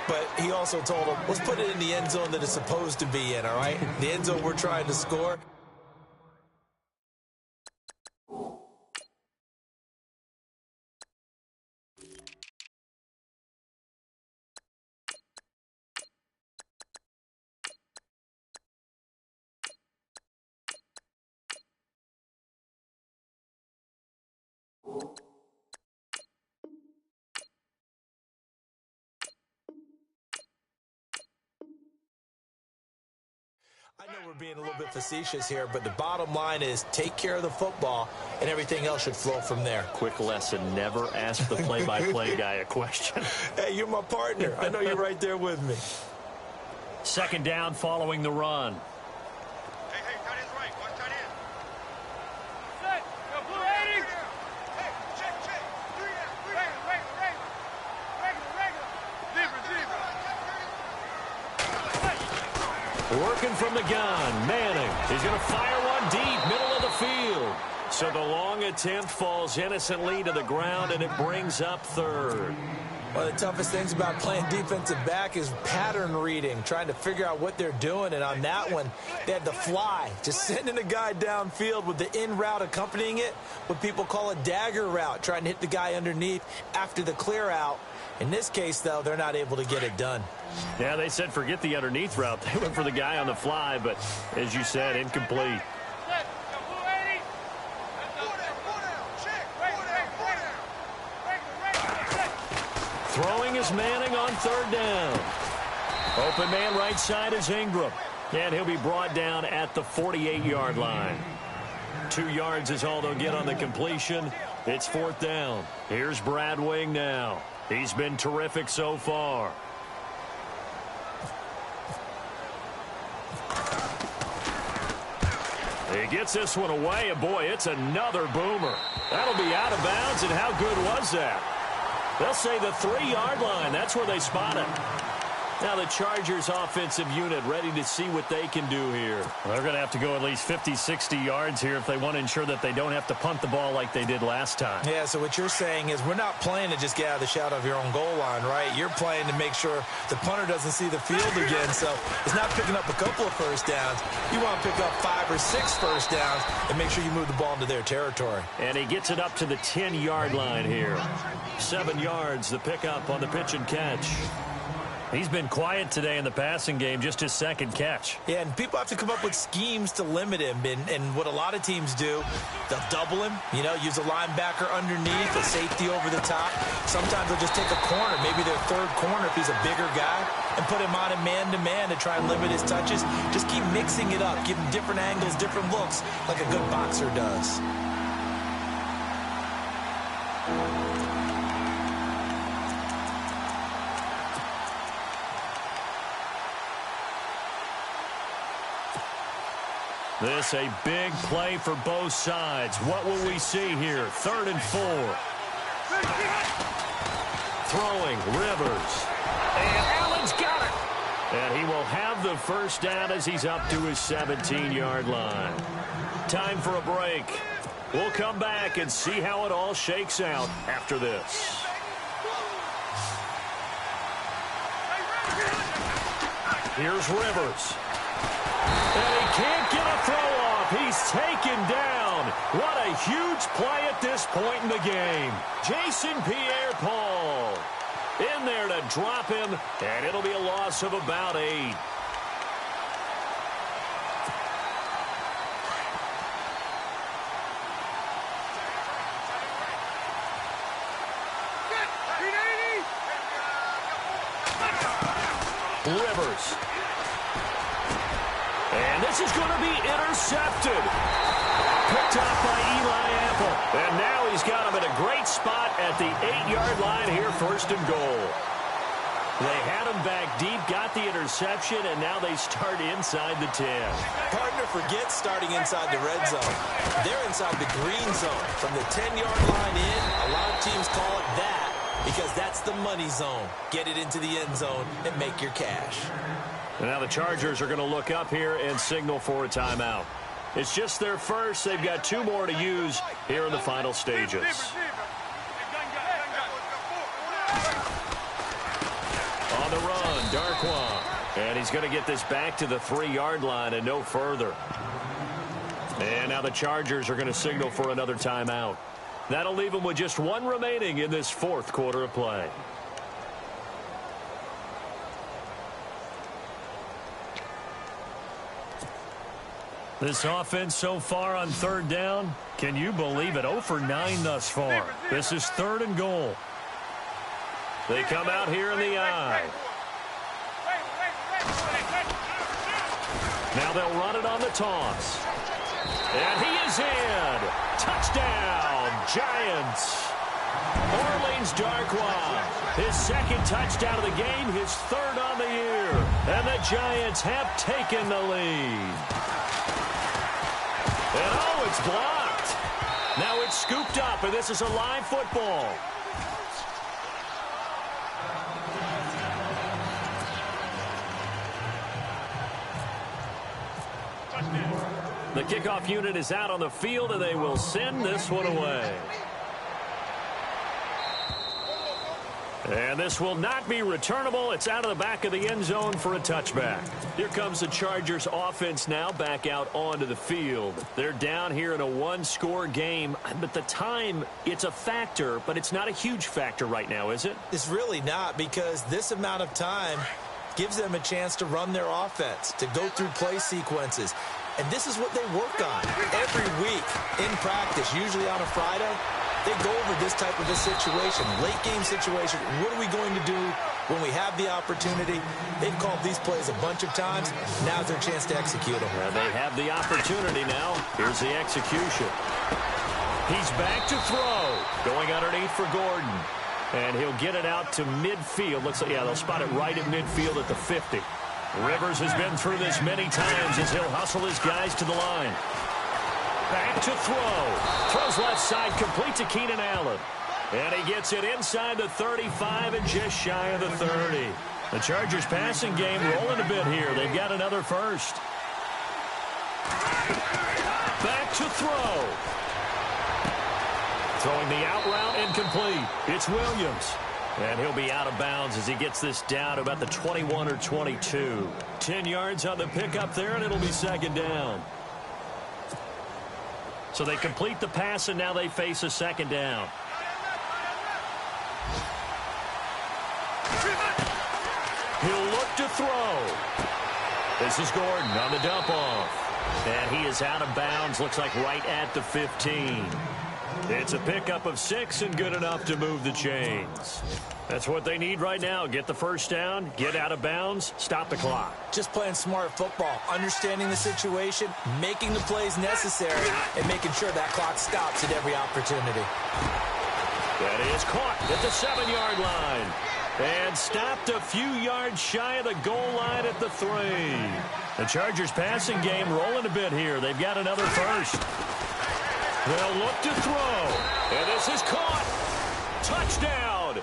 but he also told them, let's put it in the end zone that it's supposed to be in, all right? The end zone we're trying to score. I know we're being a little bit facetious here, but the bottom line is take care of the football, and everything else should flow from there. Quick lesson, never ask the play-by-play guy a question. Hey, you're my partner. I know you're right there with me. Second down following the run. Hey, tight end's right. Watch tight end. Set. Go blue 80. Hey, check. 3 down. Regular. Working from the gun, Manning. He's going to fire one deep, middle of the field. So the long attempt falls innocently to the ground, and it brings up third. One of the toughest things about playing defensive back is pattern reading, trying to figure out what they're doing. And on that one, they had the fly, just sending a guy downfield with the in route accompanying it, what people call a dagger route, trying to hit the guy underneath after the clear out. In this case, though, they're not able to get it done. Yeah, they said forget the underneath route. They went for the guy on the fly, but as you said, incomplete. Set. Go blue 80. 4 down. Check. 4 down. Throwing is Manning on third down. Open man right side is Ingram. And he'll be brought down at the 48-yard line. 2 yards is all they'll get on the completion. It's fourth down. Here's Brad Wing now. He's been terrific so far. He gets this one away, and boy, it's another boomer. That'll be out of bounds, and how good was that? They'll say the 3-yard line. That's where they spot it. Now the Chargers offensive unit ready to see what they can do here. They're going to have to go at least 50, 60 yards here if they want to ensure that they don't have to punt the ball like they did last time. Yeah, so what you're saying is we're not playing to just get out of the shadow of your own goal line, right? You're playing to make sure the punter doesn't see the field again. So it's not picking up a couple of first downs. You want to pick up 5 or 6 first downs and make sure you move the ball into their territory. And he gets it up to the 10-yard line here. 7 yards, the pickup on the pitch and catch. He's been quiet today in the passing game, just his second catch. Yeah, and people have to come up with schemes to limit him. And what a lot of teams do, they'll double him, use a linebacker underneath, a safety over the top. Sometimes they'll just take a corner, maybe their third corner if he's a bigger guy, and put him on a man-to-man to try and limit his touches. Just keep mixing it up, give him different angles, different looks, like a good boxer does. This a big play for both sides. What will we see here? 3rd and 4. Throwing, Rivers. And Allen's got it. And he will have the first down as he's up to his 17-yard line. Time for a break. We'll come back and see how it all shakes out after this. Here's Rivers. And he can't get a throw off. He's taken down. What a huge play at this point in the game. Jason Pierre-Paul in there to drop him, and it'll be a loss of about 8. Rivers. And this is going to be intercepted. Picked up by Eli Apple. And now he's got him in a great spot at the 8-yard line here, 1st and goal. They had him back deep, got the interception, and now they start inside the 10. Partner, forget starting inside the red zone. They're inside the green zone. From the 10-yard line in, a lot of teams call it that because that's the money zone. Get it into the end zone and make your cash. And now the Chargers are going to look up here and signal for a timeout. It's just their first. They've got 2 more to use here in the final stages. On the run, Darkwa. And he's going to get this back to the 3-yard line and no further. And now the Chargers are going to signal for another timeout. That'll leave them with just 1 remaining in this 4th quarter of play. This offense so far on 3rd down, can you believe it? 0 for 9 thus far. This is 3rd and goal. They come out here in the I. Now they'll run it on the toss. And he is in. Touchdown, Giants. Orleans Darkwa, his second touchdown of the game, his third on the year. And the Giants have taken the lead. And oh, it's blocked. Now it's scooped up, and this is a live football. The kickoff unit is out on the field, and they will send this one away. And this will not be returnable. It's out of the back of the end zone for a touchback. Here comes the Chargers offense now back out onto the field. They're down here in a one-score game, but the time, it's a factor, but it's not a huge factor right now, is it? It's really not, because this amount of time gives them a chance to run their offense, to go through play sequences. And this is what they work on every week in practice, usually on a Friday. They go over this type of a situation, late game situation. What are we going to do when we have the opportunity? They've called these plays a bunch of times. Now's their chance to execute them. They have the opportunity now. Here's the execution. He's back to throw. Going underneath for Gordon. And he'll get it out to midfield. Looks like, yeah, they'll spot it right at midfield at the 50. Rivers has been through this many times as he'll hustle his guys to the line. Back to throw. Throws left side, complete to Keenan Allen. And he gets it inside the 35 and just shy of the 30. The Chargers passing game rolling a bit here. They've got another first. Back to throw. Throwing the out route incomplete. It's Williams. And he'll be out of bounds as he gets this down to about the 21 or 22. 10 yards on the pickup there, and it'll be second down. So they complete the pass, and now they face a second down. He'll look to throw. This is Gordon on the dump off. And he is out of bounds, looks like right at the 15. It's a pickup of 6 and good enough to move the chains. That's what they need right now. Get the first down, get out of bounds, stop the clock. Just playing smart football, understanding the situation, making the plays necessary, and making sure that clock stops at every opportunity. That is caught at the 7-yard line. And stopped a few yards shy of the goal line at the 3. The Chargers passing game rolling a bit here. They've got another first. They'll look to throw. And this is caught. Touchdown.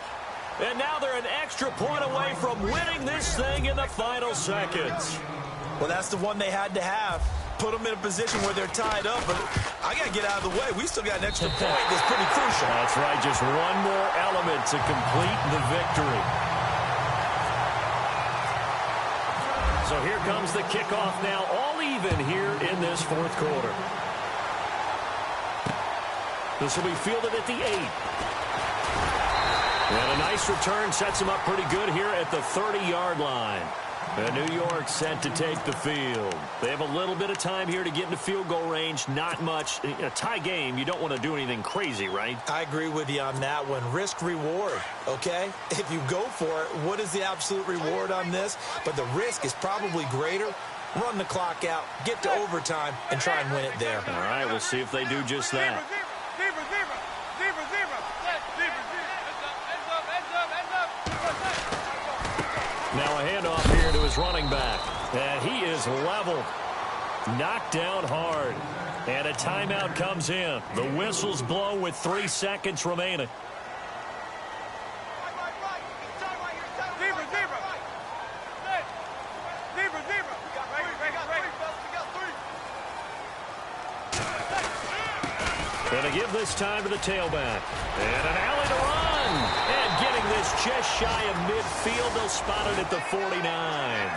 And now they're an extra point away from winning this thing in the final seconds. Well, that's the one they had to have. Put them in a position where they're tied up. But I got to get out of the way. We still got an extra point that's pretty crucial. That's right. Just one more element to complete the victory. So here comes the kickoff now. All even here in this fourth quarter. This will be fielded at the 8. And a nice return sets him up pretty good here at the 30-yard line. And New York set to take the field. They have a little bit of time here to get into field goal range. Not much. In a tie game, you don't want to do anything crazy, right? I agree with you on that one. Risk-reward, okay? If you go for it, what is the absolute reward on this? But the risk is probably greater. Run the clock out, get to overtime, and try and win it there. All right, we'll see if they do just that. Now a handoff here to his running back. And he is level. Knocked down hard. And a timeout comes in. The whistles blow with 3 seconds remaining. And to give this time to the tailback. And an alley to run. And getting this just shy of midfield. They'll spot it at the 49.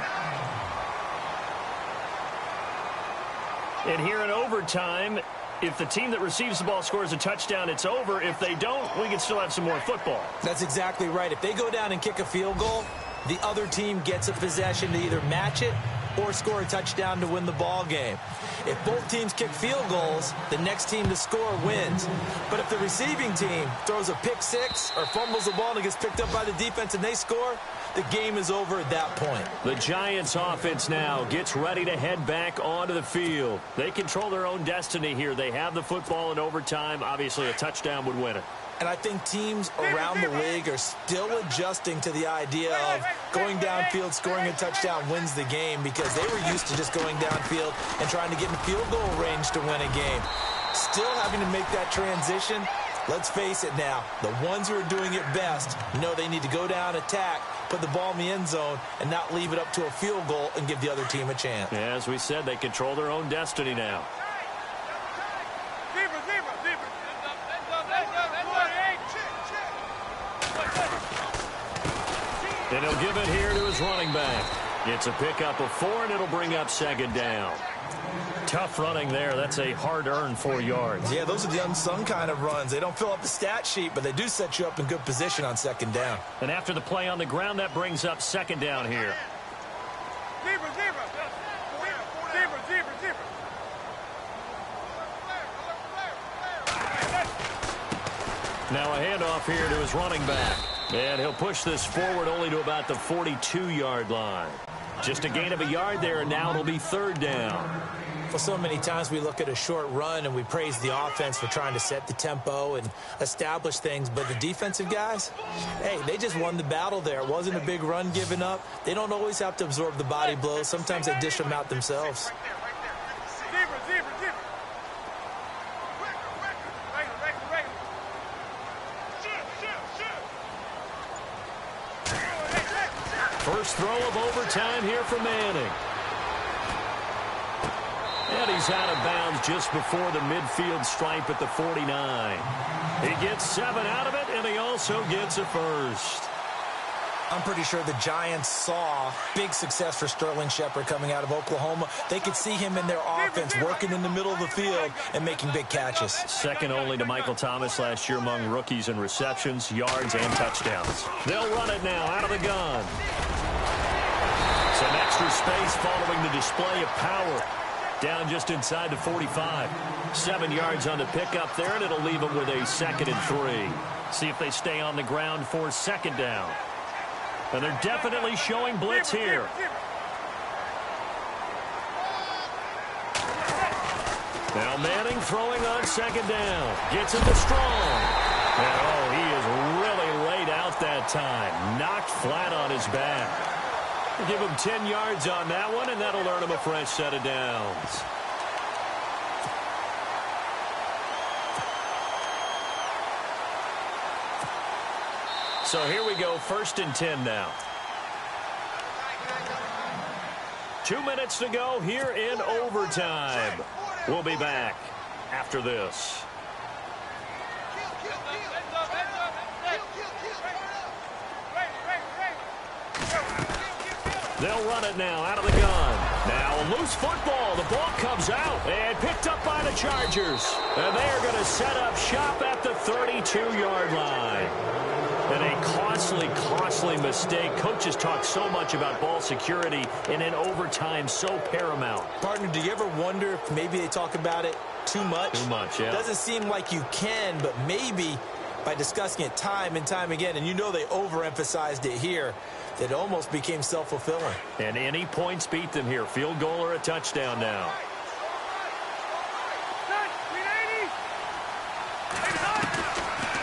And here in overtime, if the team that receives the ball scores a touchdown, it's over. If they don't, we can still have some more football. That's exactly right. If they go down and kick a field goal, the other team gets a possession to either match it or score a touchdown to win the ball game. If both teams kick field goals, the next team to score wins. But if the receiving team throws a pick six or fumbles the ball and it gets picked up by the defense and they score, the game is over at that point. The Giants offense now gets ready to head back onto the field. They control their own destiny here. They have the football in overtime. Obviously, a touchdown would win it. And I think teams around the league are still adjusting to the idea of going downfield, scoring a touchdown wins the game, because they were used to just going downfield and trying to get in field goal range to win a game. Still having to make that transition. Let's face it now, the ones who are doing it best know they need to go down, attack, put the ball in the end zone, and not leave it up to a field goal and give the other team a chance. Yeah, as we said, they control their own destiny now. And he'll give it here to his running back. It's a pickup of 4, and it'll bring up second down. Tough running there. That's a hard-earned 4 yards. Yeah, those are the unsung kind of runs. They don't fill up the stat sheet, but they do set you up in good position on second down. And after the play on the ground, that brings up second down here. Now a handoff here to his running back. And he'll push this forward only to about the 42-yard line. Just a gain of a yard there, and now it'll be third down. Well, so many times we look at a short run and we praise the offense for trying to set the tempo and establish things, but the defensive guys, hey, they just won the battle there. It wasn't a big run given up. They don't always have to absorb the body blows. Sometimes they dish them out themselves. First throw of overtime here for Manning. And he's out of bounds just before the midfield stripe at the 49. He gets 7 out of it, and he also gets a first. I'm pretty sure the Giants saw big success for Sterling Shepard coming out of Oklahoma. They could see him in their offense working in the middle of the field and making big catches. Second only to Michael Thomas last year among rookies in receptions, yards, and touchdowns. They'll run it now out of the gun. Some extra space following the display of power. Down just inside the 45. 7 yards on the pickup there, and it'll leave them with a 2nd and 3. See if they stay on the ground for second down. And they're definitely showing blitz here. Now Manning throwing on second down. Gets it to Strong. And oh, he is really laid out that time. Knocked flat on his back. We'll give him 10 yards on that one, and that'll earn him a fresh set of downs. So here we go, 1st and 10 now. 2 minutes to go here in overtime. We'll be back after this. They'll run it now out of the gun. Now a loose football. The ball comes out and picked up by the Chargers. And they are going to set up shop at the 32-yard line. And a costly mistake. Coaches talk so much about ball security, and in overtime, so paramount. Partner, do you ever wonder if maybe they talk about it too much? Too much, yeah. Doesn't seem like you can, but maybe by discussing it time and time again, and you know they overemphasized it here, that it almost became self-fulfilling. And any points beat them here. Field goal or a touchdown now.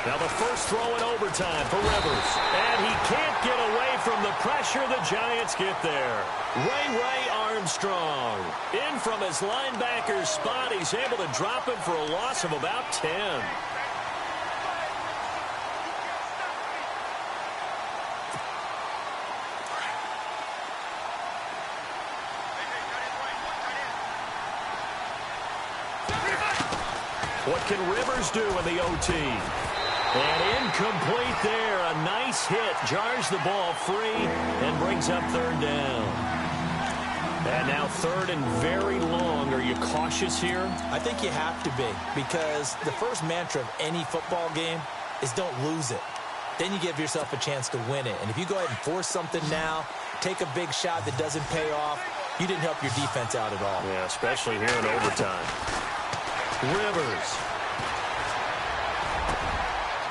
Now the first throw in overtime for Rivers. And he can't get away from the pressure. The Giants get there. Ray Armstrong in from his linebacker's spot. He's able to drop him for a loss of about 10. What can Rivers do in the OT? And incomplete there. A nice hit. Jars the ball free and brings up third down. And now 3rd and very long. Are you cautious here? I think you have to be, because the first mantra of any football game is don't lose it. Then you give yourself a chance to win it. And if you go ahead and force something now, take a big shot that doesn't pay off, you didn't help your defense out at all. Yeah, especially here in overtime. Rivers.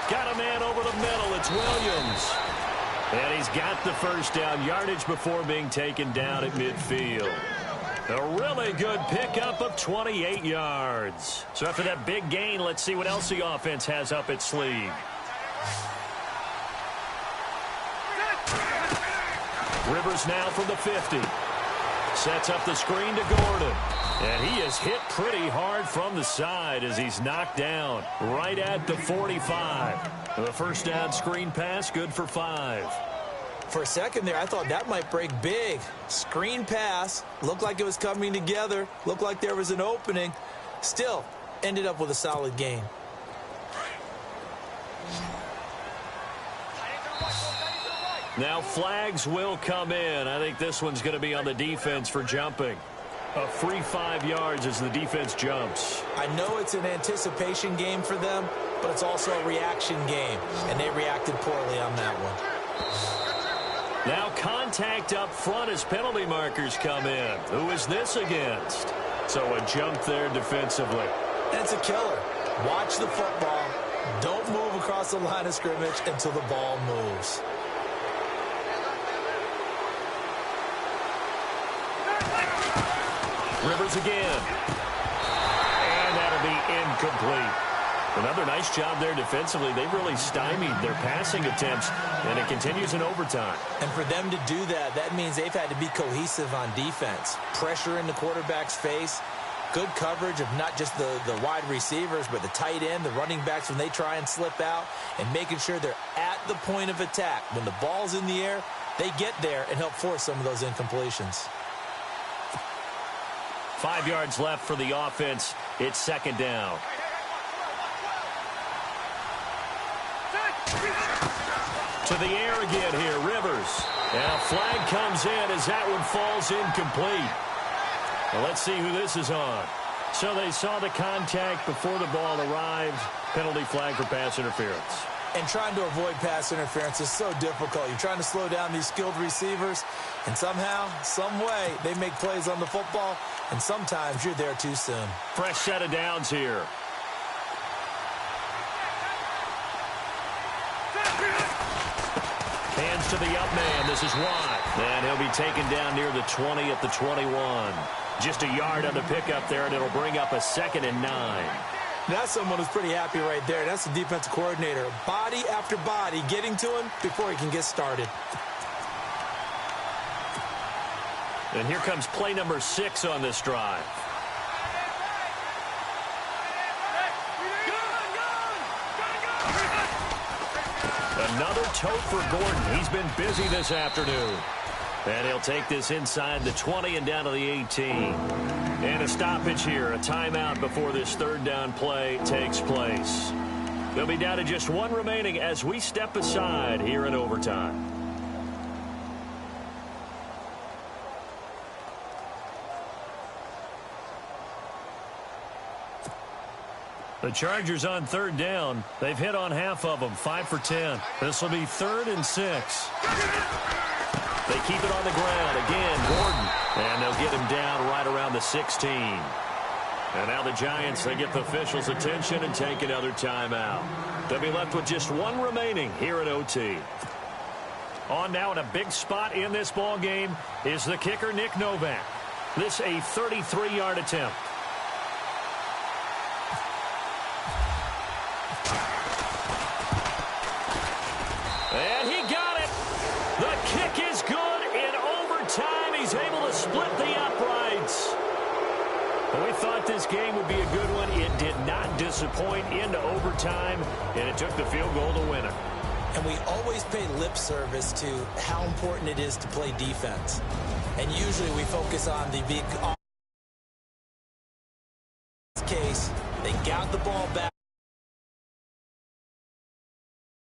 Got a man over the middle. It's Williams. And he's got the first down, yardage before being taken down at midfield. A really good pickup of 28 yards. So after that big gain, let's see what else the offense has up its sleeve. Rivers now from the 50. Sets up the screen to Gordon. And he is hit pretty hard from the side as he's knocked down right at the 45. The first down screen pass, good for 5. For a second there, I thought that might break big. Screen pass, looked like it was coming together, looked like there was an opening. Still, ended up with a solid gain. Now flags will come in. I think this one's going to be on the defense for jumping. A free 5 yards as the defense jumps. I know it's an anticipation game for them, but it's also a reaction game, and they reacted poorly on that one. Now contact up front as penalty markers come in. Who is this against? So a jump there defensively. That's a killer. Watch the football. Don't move across the line of scrimmage until the ball moves. Rivers again. And that'll be incomplete. Another nice job there defensively. They've really stymied their passing attempts, and it continues in overtime. And for them to do that, that means they've had to be cohesive on defense. Pressure in the quarterback's face, good coverage of not just the wide receivers, but the tight end, the running backs when they try and slip out, and making sure they're at the point of attack. When the ball's in the air, they get there and help force some of those incompletions. 5 yards left for the offense. It's second down. To the air again here, Rivers. And a flag comes in as that one falls incomplete. Well, let's see who this is on. So they saw the contact before the ball arrived. Penalty flag for pass interference. And trying to avoid pass interference is so difficult. You're trying to slow down these skilled receivers, and somehow, some way, they make plays on the football, and sometimes you're there too soon. Fresh set of downs here. Hands to the up man. This is Watt. And he'll be taken down near the 20 at the 21. Just a yard on the pickup there, and it'll bring up a 2nd and 9. That's someone who's pretty happy right there. That's the defensive coordinator. Body after body getting to him before he can get started. And here comes play number 6 on this drive. Another tote for Gordon. He's been busy this afternoon. And he'll take this inside the 20 and down to the 18. And a stoppage here, a timeout before this third down play takes place. They'll be down to just one remaining as we step aside here in overtime. The Chargers on third down. They've hit on half of them, 5 for 10. This will be 3rd and 6. They keep it on the ground. Again, Gordon. And they'll get him down right around the 16. And now the Giants, they get the officials' attention and take another timeout. They'll be left with just one remaining here at OT. On now in a big spot in this ball game is the kicker, Nick Novak. This a 33-yard attempt. And he got it. The kick is good in overtime. He's able to split the uprights. We thought this game would be a good one. It did not disappoint into overtime, and it took the field goal to win it. And we always pay lip service to how important it is to play defense. And usually we focus on the big case. They got the ball back.